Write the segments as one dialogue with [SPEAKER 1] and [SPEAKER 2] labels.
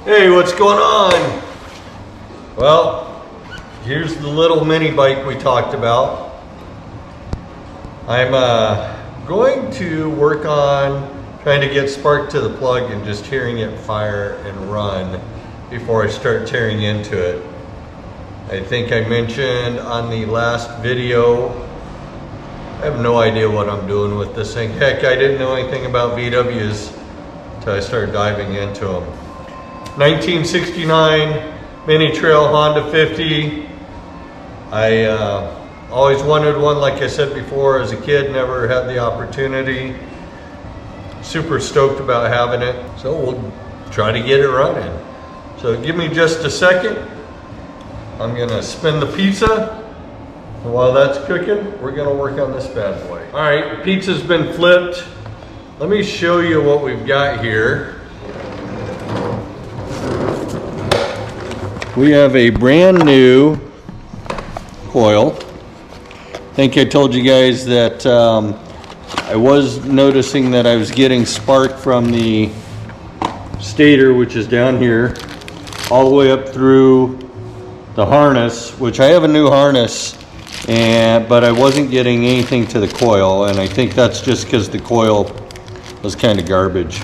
[SPEAKER 1] Hey, what's going on? Well, here's the little mini bike we talked about. I'm going to work on trying to get spark to the plug and just hearing it fire and run before I start tearing into it. I think I mentioned on the last video, I have no idea what I'm doing with this thing. Heck, I didn't know anything about VWs until I started diving into them. 1969 minitrail Honda 50. I always wanted one, like I said before, as a kid, never had the opportunity. Super stoked about having it, so we'll try to get it running. So give me just a second. I'm gonna spin the pizza, and while that's cooking, we're gonna work on this bad boy. All right, pizza's been flipped. Let me show you what we've got here. We have a brand new coil. I think I told you guys that I was noticing that I was getting spark from the stator, which is down here, all the way up through the harness, which I have a new harness, but I wasn't getting anything to the coil, and I think that's just because the coil was kind of garbage.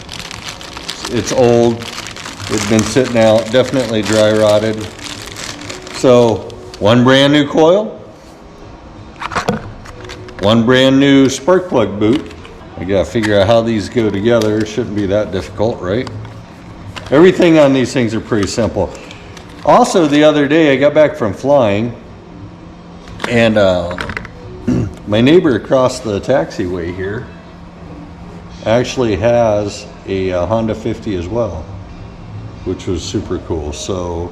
[SPEAKER 1] It's old. It's been sitting out, definitely dry rotted. So, one brand new coil, one brand new spark plug boot. I gotta figure out how these go together. It shouldn't be that difficult, right? Everything on these things are pretty simple. Also, the other day I got back from flying, and my neighbor across the taxiway here actually has a Honda 50 as well, which was super cool. So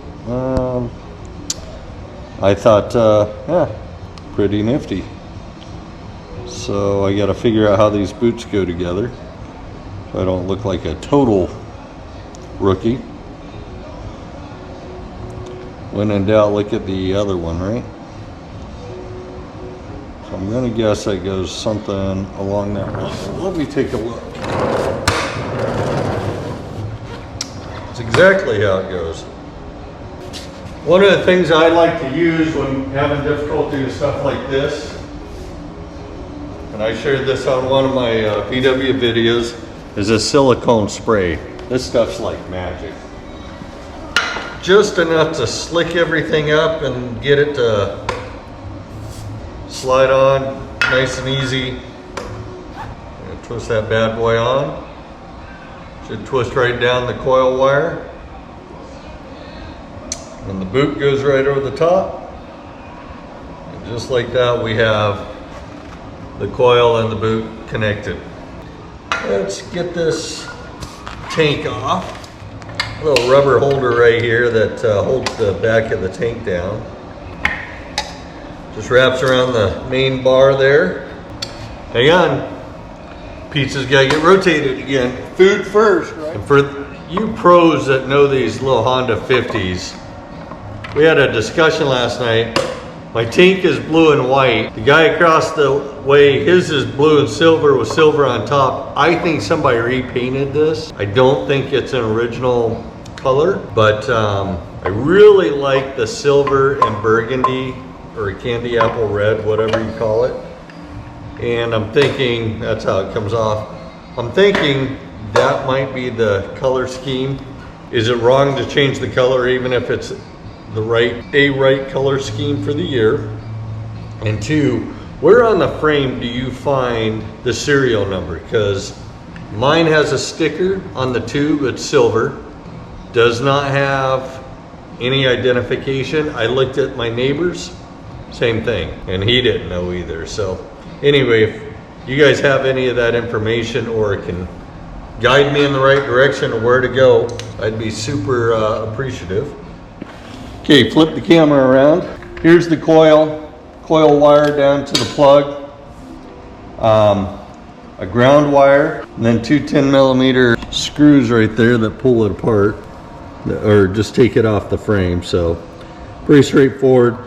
[SPEAKER 1] I thought, yeah, pretty nifty. So I got to figure out how these boots go together so I don't look like a total rookie. When in doubt, look at the other one, right? So I'm going to guess that goes something along that line. Let me take a look. That's exactly how it goes. One of the things I like to use when having difficulty with stuff like this, and I shared this on one of my VW videos, is a silicone spray. This stuff's like magic. Just enough to slick everything up and get it to slide on nice and easy. Twist that bad boy on. Should twist right down the coil wire. And the boot goes right over the top. And just like that, we have the coil and the boot connected. Let's get this tank off. A little rubber holder right here that holds the back of the tank down. Just wraps around the main bar there. Hang on. Pizza's gotta get rotated again. Food first, right? And for you pros that know these little Honda 50s, we had a discussion last night. My tank is blue and white. The guy across the way, his is blue and silver with silver on top. I think somebody repainted this. I don't think it's an original color, but I really like the silver and burgundy, or candy apple red, whatever you call it. And I'm thinking, that's how it comes off. I'm thinking that might be the color scheme. Is it wrong to change the color even if it's the right color scheme for the year? And two, where on the frame do you find the serial number? Because mine has a sticker on the tube, it's silver, does not have any identification. I looked at my neighbor's, same thing, and he didn't know either. So anyway, if you guys have any of that information or can guide me in the right direction of where to go, I'd be super appreciative. Okay, flip the camera around. Here's the coil wire down to the plug, a ground wire, and then two 10mm screws right there that pull it apart, or just take it off the frame. So pretty straightforward.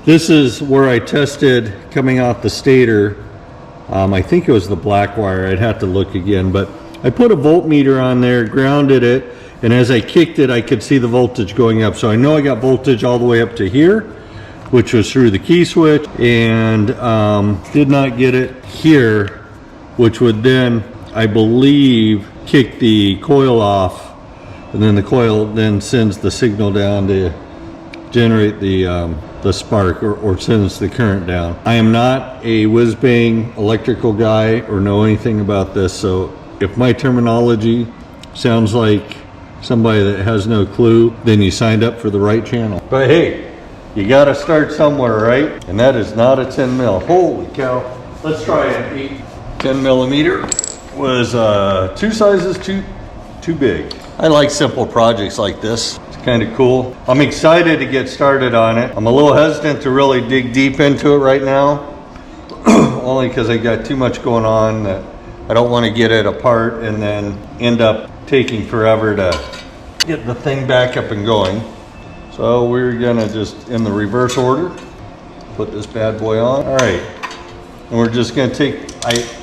[SPEAKER 1] This is where I tested coming off the stator. I think it was the black wire. I'd have to look again, but I put a voltmeter on there, grounded it, and as I kicked it, I could see the voltage going up. So I know I got voltage all the way up to here, which was through the key switch, and did not get it here, which would then, I believe, kick the coil off, and then the coil then sends the signal down to generate the spark, or sends the current down. I am not a whiz-bang electrical guy or know anything about this, so if my terminology sounds like somebody that has no clue, then you signed up for the right channel. But hey, you gotta start somewhere, right? And that is not a 10 mil. Holy cow. Let's try an 10 millimeter. Was two sizes too big. I like simple projects like this. It's kind of cool. I'm excited to get started on it. I'm a little hesitant to really dig deep into it right now, only because I got too much going on that I don't want to get it apart and then end up taking forever to get the thing back up and going. So we're gonna just, in the reverse order, put this bad boy on. All right, and we're just gonna take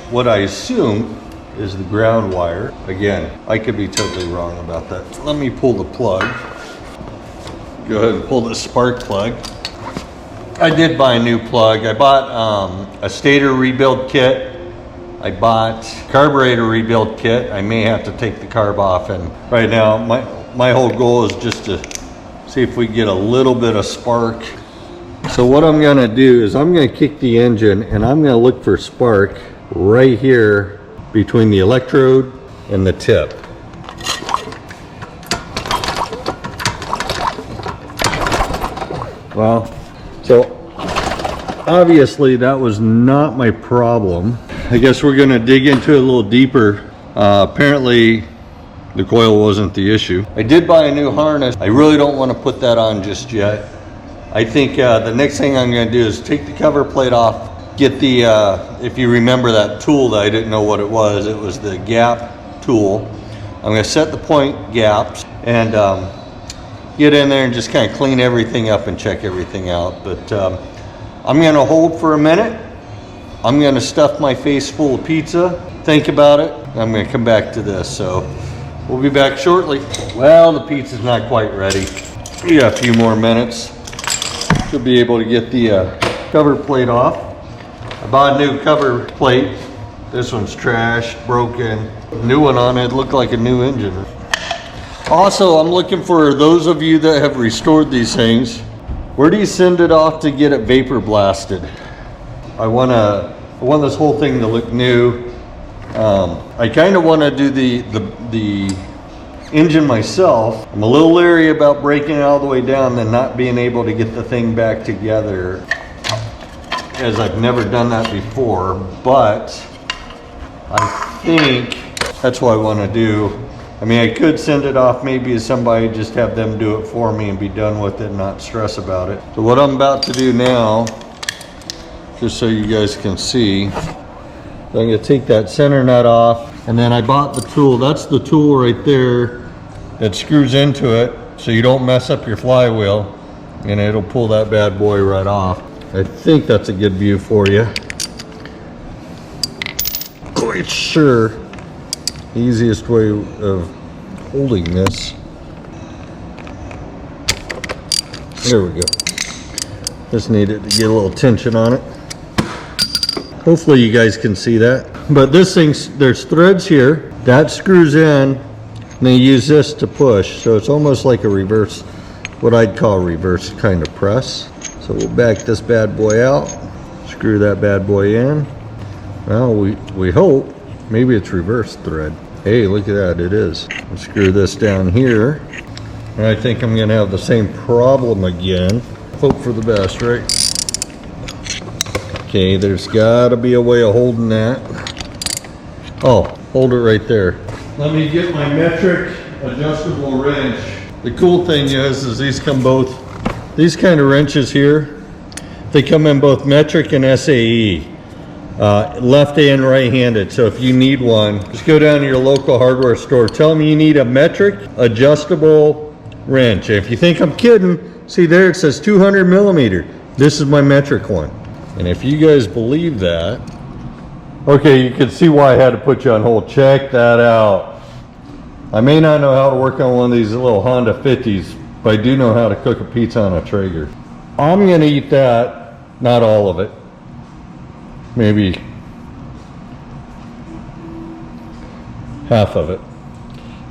[SPEAKER 1] what I assume is the ground wire. Again, I could be totally wrong about that. Let me pull the plug. Go ahead and pull the spark plug. I did buy a new plug. I bought a stator rebuild kit. I bought carburetor rebuild kit. I may have to take the carb off, and right now my whole goal is just to see if we get a little bit of spark. So what I'm gonna do is I'm gonna kick the engine, and I'm gonna look for spark right here between the electrode and the tip. Well, so obviously that was not my problem. I guess we're gonna dig into it a little deeper. Apparently the coil wasn't the issue. I did buy a new harness. I really don't want to put that on just yet. I think the next thing I'm gonna do is take the cover plate off, get the, if you remember that tool that I didn't know what it was the gap tool. I'm gonna set the point gaps and get in there and just kind of clean everything up and check everything out. But I'm gonna hold for a minute. I'm gonna stuff my face full of pizza, think about it, and I'm gonna come back to this. So we'll be back shortly. Well, the pizza's not quite ready. We got a few more minutes. Should be able to get the cover plate off. I bought a new cover plate. This one's trash, broken. New one on it, looked like a new engine. Also, I'm looking for those of you that have restored these things. Where do you send it off to get it vapor blasted? I want this whole thing to look new. I kind of want to do the engine myself. I'm a little leery about breaking it all the way down and not being able to get the thing back together, as I've never done that before, but I think that's what I want to do. I mean, I could send it off maybe to somebody, just have them do it for me and be done with it and not stress about it. So what I'm about to do now, just so you guys can see, I'm going to take that center nut off, and then I bought the tool. That's the tool right there that screws into it so you don't mess up your flywheel, and it'll pull that bad boy right off. I think that's a good view for you. Quite sure the easiest way of holding this. There we go. Just needed to get a little tension on it. Hopefully you guys can see that. But this thing, there's threads here. That screws in, and then you use this to push. So it's almost like a reverse, what I'd call reverse kind of press. So we'll back this bad boy out, screw that bad boy in. Well, we hope, maybe it's reverse thread. Hey, look at that, it is. We'll screw this down here. And I think I'm gonna have the same problem again. Hope for the best, right? Okay, there's gotta be a way of holding that. Oh, hold it right there. Let me get my metric adjustable wrench. The cool thing is these come both, these kind of wrenches here, they come in both metric and SAE. Left and right-handed. So if you need one, just go down to your local hardware store, tell them you need a metric adjustable wrench. If you think I'm kidding, see there it says 200 millimeter. This is my metric one. And if you guys believe that, Okay, you can see why I had to put you on hold. Check that out. I may not know how to work on one of these little Honda 50s, but I do know how to cook a pizza on a Traeger. I'm gonna eat that, not all of it. Maybe half of it.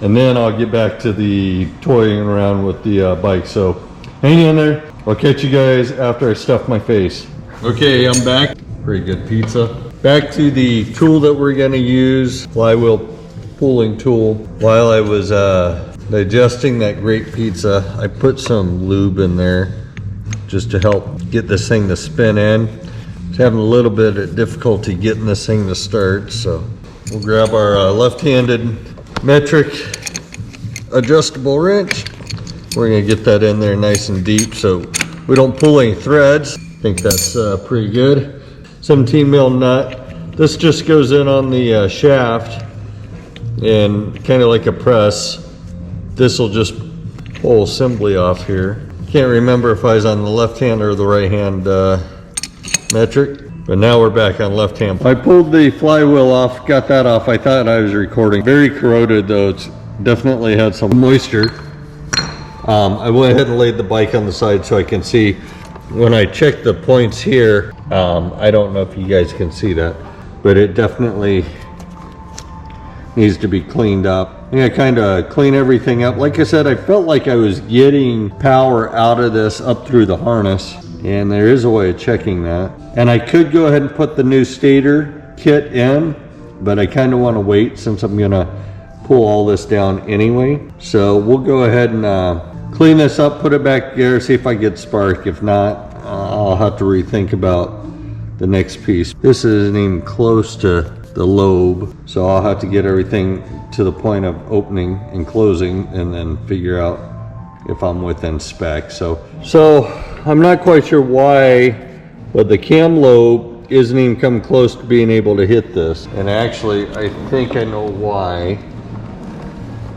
[SPEAKER 1] And then I'll get back to the toying around with the bike. So hang in there. I'll catch you guys after I stuff my face. Okay, I'm back. Pretty good pizza. Back to the tool that we're gonna use, flywheel pulling tool. While I was digesting that great pizza, I put some lube in there just to help get this thing to spin in. I was having a little bit of difficulty getting this thing to start, so we'll grab our left-handed metric adjustable wrench. We're gonna get that in there nice and deep so we don't pull any threads. I think that's pretty good. 17 mil nut. This just goes in on the shaft and kind of like a press. This will just pull assembly off here. Can't remember if I was on the left hand or the right hand metric, but now we're back on left hand. I pulled the flywheel off, got that off. I thought I was recording. Very corroded though. It's definitely had some moisture. I went ahead and laid the bike on the side so I can see. When I check the points here, I don't know if you guys can see that, but it definitely needs to be cleaned up. Yeah, kind of clean everything up. Like I said, I felt like I was getting power out of this up through the harness, and there is a way of checking that. And I could go ahead and put the new stator kit in, but I kind of want to wait since I'm gonna pull all this down anyway. So we'll go ahead and clean this up, put it back together, see if I get spark. If not, I'll have to rethink about the next piece. This isn't even close to the lobe, so I'll have to get everything to the point of opening and closing and then figure out if I'm within spec. So I'm not quite sure why, but the cam lobe isn't even come close to being able to hit this. And actually, I think I know why.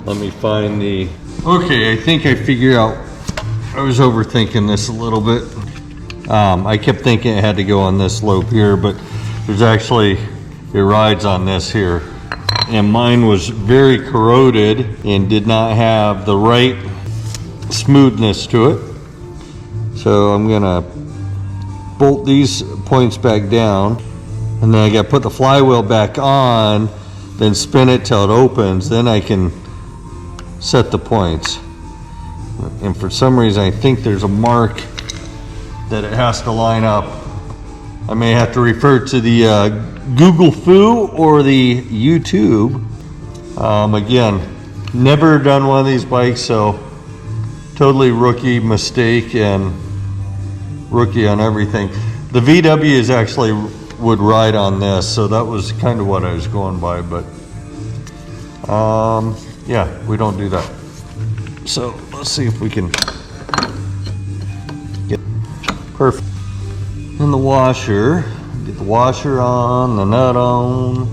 [SPEAKER 1] Let me find the... Okay, I think I figured out. I was overthinking this a little bit. I kept thinking it had to go on this lobe here, but there's actually, it rides on this here. And mine was very corroded and did not have the right smoothness to it. So I'm gonna bolt these points back down, and then I gotta put the flywheel back on, then spin it till it opens, then I can set the points. And for some reason I think there's a mark that it has to line up. I may have to refer to the Google Foo or the YouTube. Again, never done one of these bikes, so totally rookie mistake and rookie on everything. The VW is actually would ride on this, so that was kind of what I was going by, but yeah, we don't do that. So let's see if we can get perfect in the washer. Get the washer on, the nut on.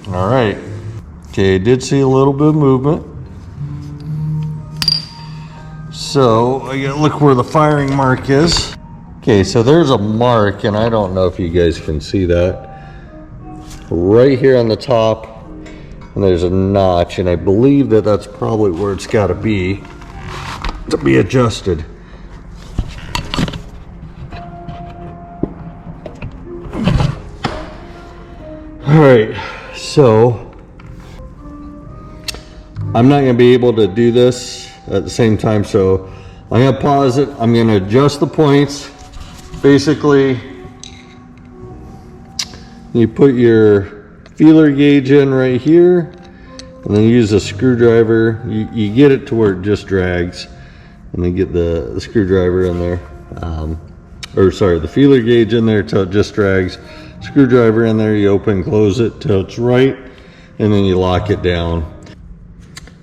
[SPEAKER 1] All right. Okay, I did see a little bit of movement. So I gotta look where the firing mark is. Okay, so there's a mark, and I don't know if you guys can see that. Right here on the top, and there's a notch, and I believe that that's probably where it's got to be adjusted. All right, so I'm not going to be able to do this at the same time, so I'm going to pause it. I'm going to adjust the points. Basically, you put your feeler gauge in right here, and then use a screwdriver. You get it to where it just drags, and then get the screwdriver in there. Or sorry, the feeler gauge in there till it just drags. Screwdriver in there, you open, close it till it's right, and then you lock it down.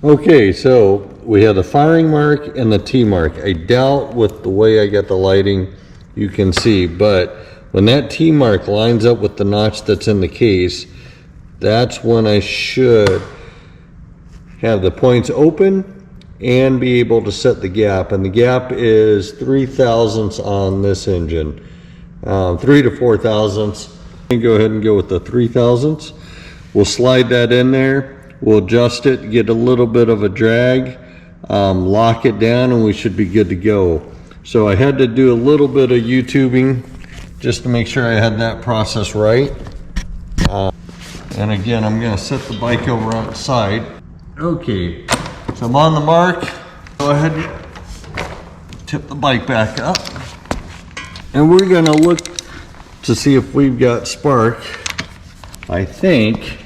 [SPEAKER 1] Okay, so we have the firing mark and the T mark. I doubt with the way I got the lighting you can see, but when that T mark lines up with the notch that's in the case, that's when I should have the points open and be able to set the gap. And the gap is 3 thousandths on this engine, 3 to 4 thousandths. Go ahead and go with the 3 thousandths. We'll slide that in there. We'll adjust it, get a little bit of a drag, lock it down, and we should be good to go. So I had to do a little bit of YouTubing just to make sure I had that process right. And again, I'm gonna set the bike over outside. Okay, so I'm on the mark. Go ahead and tip the bike back up. And we're gonna look to see if we've got spark. I think.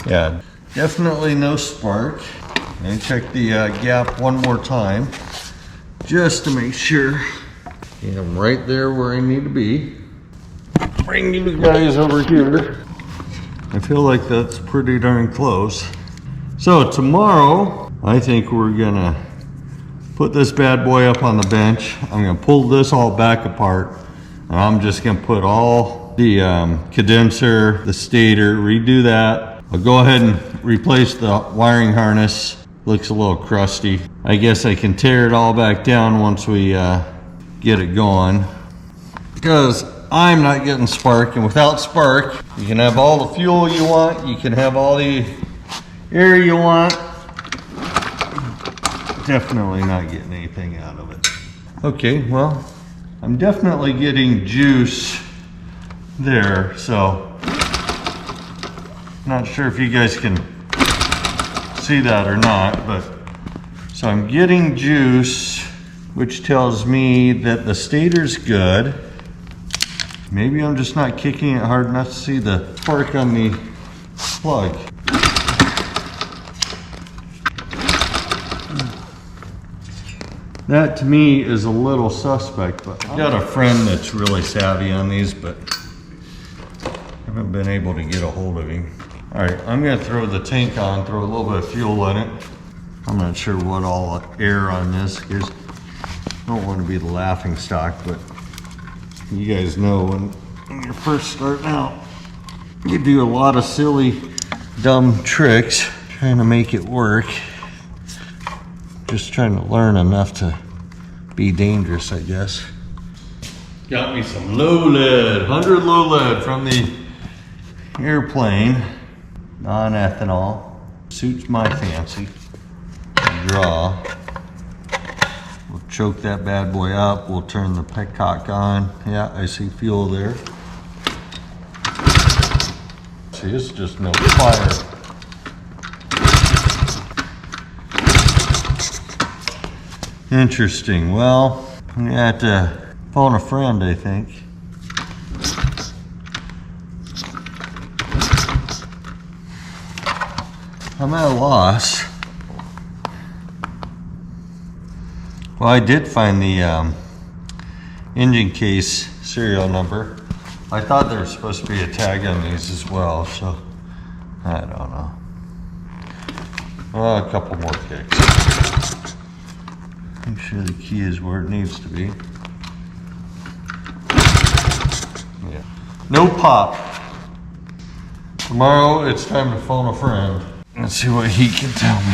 [SPEAKER 1] Yeah, definitely no spark. And check the gap one more time, just to make sure. Yeah, I'm right there where I need to be. Bring you guys over here. I feel like that's pretty darn close. So tomorrow, I think we're gonna put this bad boy up on the bench. I'm gonna pull this all back apart, and I'm just gonna put all the condenser, the stator, redo that. I'll go ahead and replace the wiring harness. Looks a little crusty. I guess I can tear it all back down once we get it going, because I'm not getting spark, and without spark, you can have all the fuel you want, you can have all the air you want. Definitely not getting anything out of it. Okay, well, I'm definitely getting juice there, so not sure if you guys can see that or not, but so I'm getting juice, which tells me that the stator's good. Maybe I'm just not kicking it hard enough to see the spark on the plug. That to me is a little suspect, but I've got a friend that's really savvy on these, but I haven't been able to get a hold of him. All right, I'm gonna throw the tank on, throw a little bit of fuel in it. I'm not sure what all air on this is. I don't want to be the laughing stock, but you guys know when you're first starting out, you do a lot of silly, dumb tricks trying to make it work. Just trying to learn enough to be dangerous, I guess. Got me some low lead, 100 low lead from the airplane, non-ethanol. Suits my fancy. Draw. We'll choke that bad boy up. We'll turn the petcock on. Yeah, I see fuel there. See, it's just no fire. Interesting. Well, I'm gonna have to phone a friend, I think. I'm at a loss. Well, I did find the engine case serial number. I thought there was supposed to be a tag on these as well, so I don't know. Well, a couple more kicks. Make sure the key is where it needs to be. Yeah. No pop. Tomorrow it's time to phone a friend. Let's see what he can tell me.